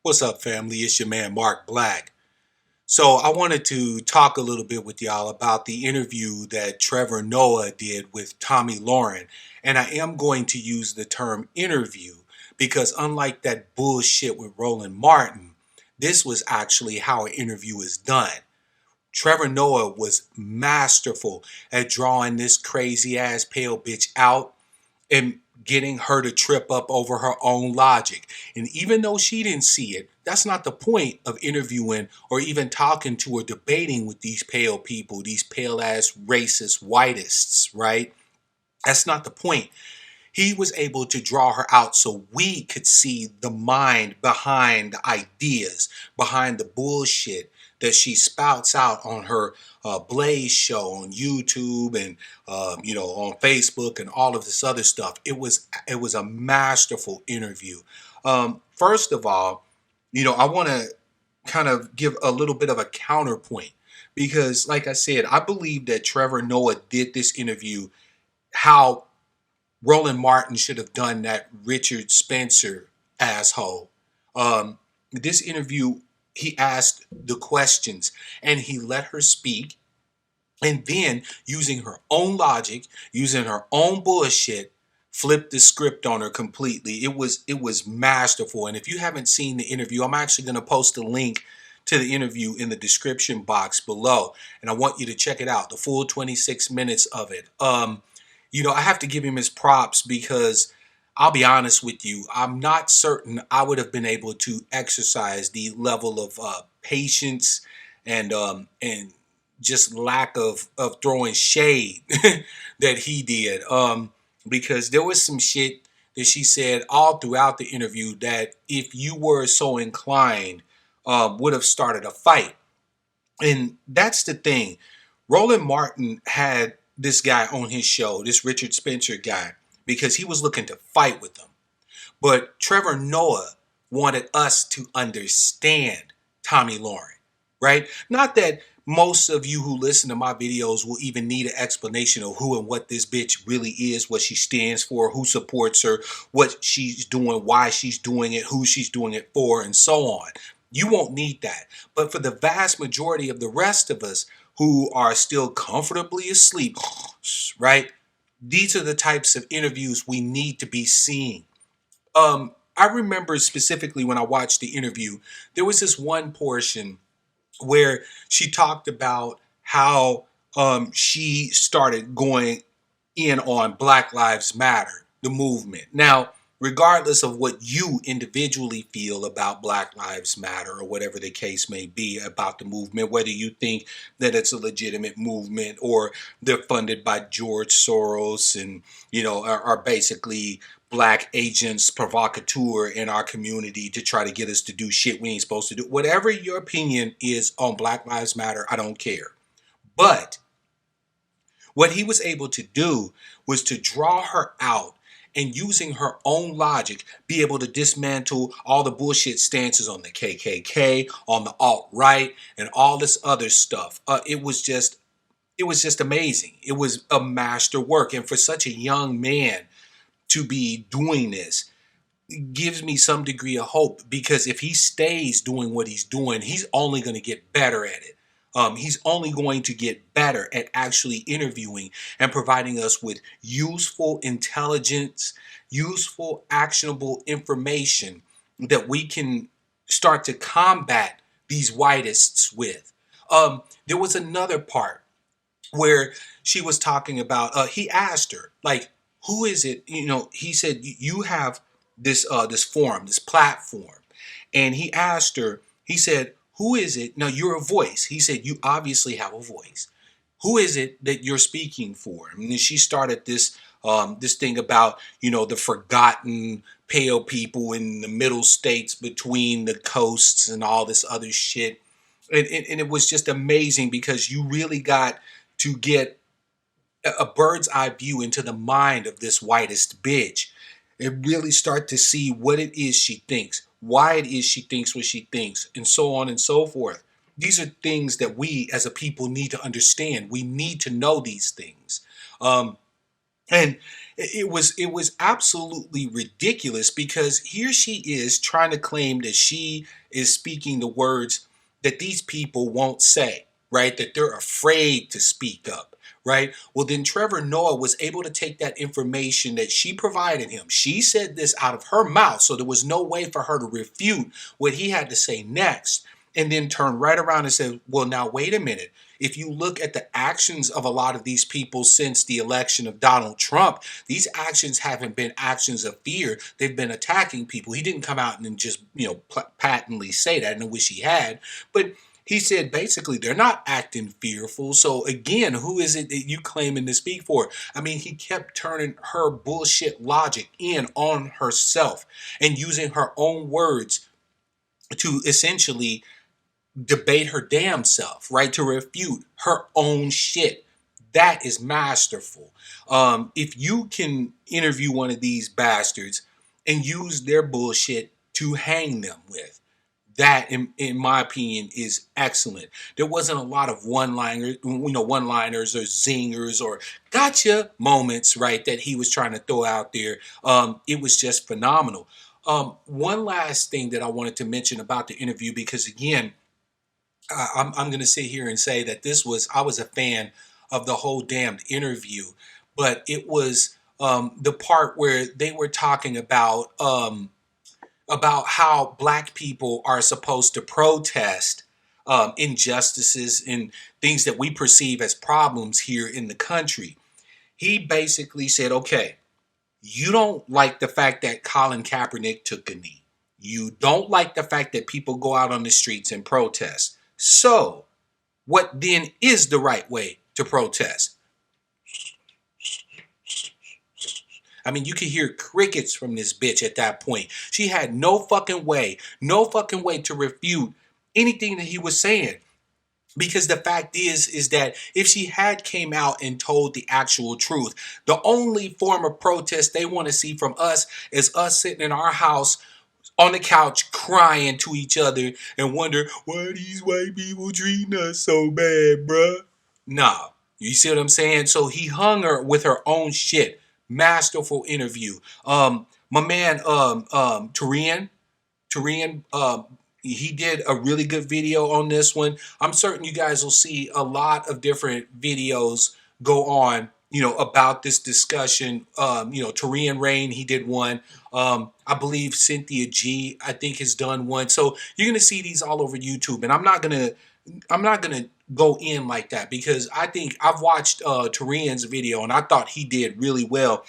What's up, family? It's your man, Mark Black. So, I wanted to talk a little bit with y'all about the interview that Trevor Noah did with Tommy Lauren. And I am going to use the term interview because, unlike that bullshit with Roland Martin, this was actually how an interview is done. Trevor Noah was masterful at drawing this crazy ass pale bitch out and getting her to trip up over her own logic. And even though she didn't see it, that's not the point of interviewing or even talking to or debating with these pale people, these pale ass racist whiteists, right? That's not the point. He was able to draw her out so we could see the mind behind the ideas, behind the bullshit that she spouts out on her Blaze show on YouTube and on Facebook and all of this other stuff. It was a masterful interview. First of all, I want to kind of give a little bit of a counterpoint because, like I said, I believe that Trevor Noah did this interview how Roland Martin should have done that Richard Spencer asshole. This interview, he asked the questions and he let her speak. And then, using her own logic, using her own bullshit, flipped the script on her completely. It was masterful. And if you haven't seen the interview, I'm actually going to post a link to the interview in the description box below. And I want you to check it out, the full 26 minutes of it. I have to give him his props because I'll be honest with you, I'm not certain I would have been able to exercise the level of patience and just lack of throwing shade that he did. Because there was some shit that she said all throughout the interview that if you were so inclined, would have started a fight. And that's the thing. Roland Martin had this guy on his show, this Richard Spencer guy, because he was looking to fight with him. But Trevor Noah wanted us to understand Tommy Lauren, right? Not that most of you who listen to my videos will even need an explanation of who and what this bitch really is, what she stands for, who supports her, what she's doing, why she's doing it, who she's doing it for, and so on. You won't need that. But for the vast majority of the rest of us who are still comfortably asleep, right? These are the types of interviews we need to be seeing. I remember specifically when I watched the interview, there was this one portion where she talked about how she started going in on Black Lives Matter, the movement. Now, regardless of what you individually feel about Black Lives Matter or whatever the case may be about the movement, whether you think that it's a legitimate movement or they're funded by George Soros and, are basically black agents provocateur in our community to try to get us to do shit we ain't supposed to do. Whatever your opinion is on Black Lives Matter, I don't care. But what he was able to do was to draw her out and using her own logic be able to dismantle all the bullshit stances on the KKK, on the alt-right, and all this other stuff. It was just amazing. It was a masterwork. And for such a young man to be doing this gives me some degree of hope because if he stays doing what he's doing, he's only going to get better at it. He's only going to get better at actually interviewing and providing us with useful intelligence, useful, actionable information that we can start to combat these whiteists with. There was another part where she was talking about, he asked her, like, who is it? He said, you have this forum, this platform. And he asked her, he said, who is it? Now you're a voice. He said, you obviously have a voice. Who is it that you're speaking for? And then she started this thing about, the forgotten pale people in the middle states between the coasts and all this other shit. And it was just amazing because you really got to get a bird's eye view into the mind of this whitest bitch and really start to see what it is she thinks, why it is she thinks what she thinks, and so on and so forth. These are things that we as a people need to understand. We need to know these things. And it was absolutely ridiculous because here she is trying to claim that she is speaking the words that these people won't say, right? That they're afraid to speak up, right? Well, then Trevor Noah was able to take that information that she provided him. She said this out of her mouth, so there was no way for her to refute what he had to say next. And then turn right around and say, well, now wait a minute. If you look at the actions of a lot of these people since the election of Donald Trump, these actions haven't been actions of fear. They've been attacking people. He didn't come out and just, patently say that, and I wish he had. But he said basically they're not acting fearful. So again, who is it that you claiming to speak for? I mean, he kept turning her bullshit logic in on herself and using her own words to essentially debate her damn self, right? To refute her own shit. That is masterful. If you can interview one of these bastards and use their bullshit to hang them with, that, in my opinion, is excellent. There wasn't a lot of one-liners or zingers or gotcha moments, right, that he was trying to throw out there. It was just phenomenal. One last thing that I wanted to mention about the interview, because again, I'm going to sit here and say that I was a fan of the whole damned interview, but it was the part where they were talking about how black people are supposed to protest injustices and things that we perceive as problems here in the country. He basically said, okay, you don't like the fact that Colin Kaepernick took a knee. You don't like the fact that people go out on the streets and protest. So, what then is the right way to protest? I mean, you could hear crickets from this bitch at that point. She had no fucking way to refute anything that he was saying. Because the fact is that if she had came out and told the actual truth, the only form of protest they want to see from us is us sitting in our house on the couch crying to each other and wonder why these white people treating us so bad, bruh. Nah, you see what I'm saying? So he hung her with her own shit. Masterful interview. My man, Tarian, he did a really good video on this one. I'm certain you guys will see a lot of different videos go on, about this discussion. Tarian Rain, he did one. I believe Cynthia G, I think, has done one. So you're gonna see these all over YouTube, and I'm not gonna go in like that because I think I've watched Tarian's video and I thought he did really well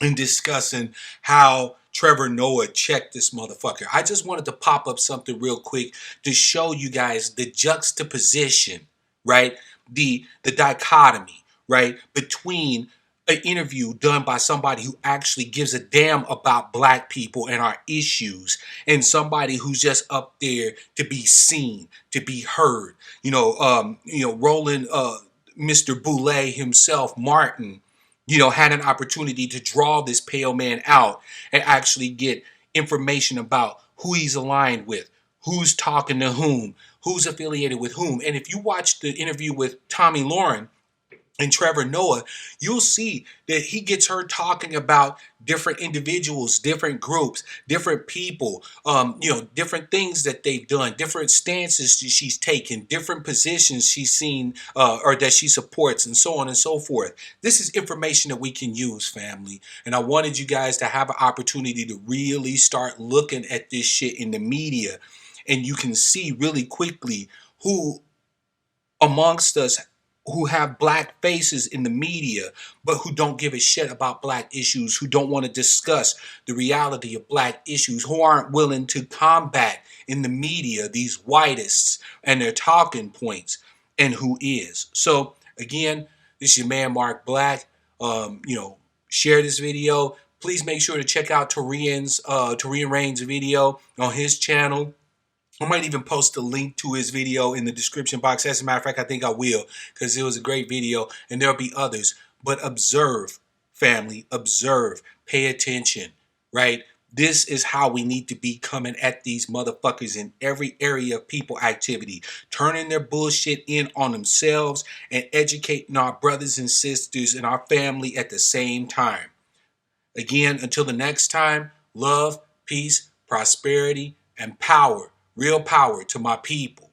in discussing how Trevor Noah checked this motherfucker. I just wanted to pop up something real quick to show you guys the juxtaposition, right? The dichotomy, right, between an interview done by somebody who actually gives a damn about black people and our issues and somebody who's just up there to be seen, to be heard. Roland, Mr. Boulé himself, Martin, had an opportunity to draw this pale man out and actually get information about who he's aligned with, who's talking to whom, who's affiliated with whom. And if you watch the interview with Tomi Lahren and Trevor Noah, you'll see that he gets her talking about different individuals, different groups, different people, different things that they've done, different stances that she's taken, different positions she's seen or that she supports, and so on and so forth. This is information that we can use, family. And I wanted you guys to have an opportunity to really start looking at this shit in the media. And you can see really quickly who amongst us who have black faces in the media, but who don't give a shit about black issues, who don't want to discuss the reality of black issues, who aren't willing to combat in the media these whiteists and their talking points, and who is. So again, this is your man Mark Black. Share this video. Please make sure to check out Tarian Rain's video on his channel. I might even post a link to his video in the description box. As a matter of fact, I think I will because it was a great video and there'll be others. But observe, family, observe, pay attention, right? This is how we need to be coming at these motherfuckers in every area of people activity, turning their bullshit in on themselves and educating our brothers and sisters and our family at the same time. Again, until the next time, love, peace, prosperity, and power, real power to my people.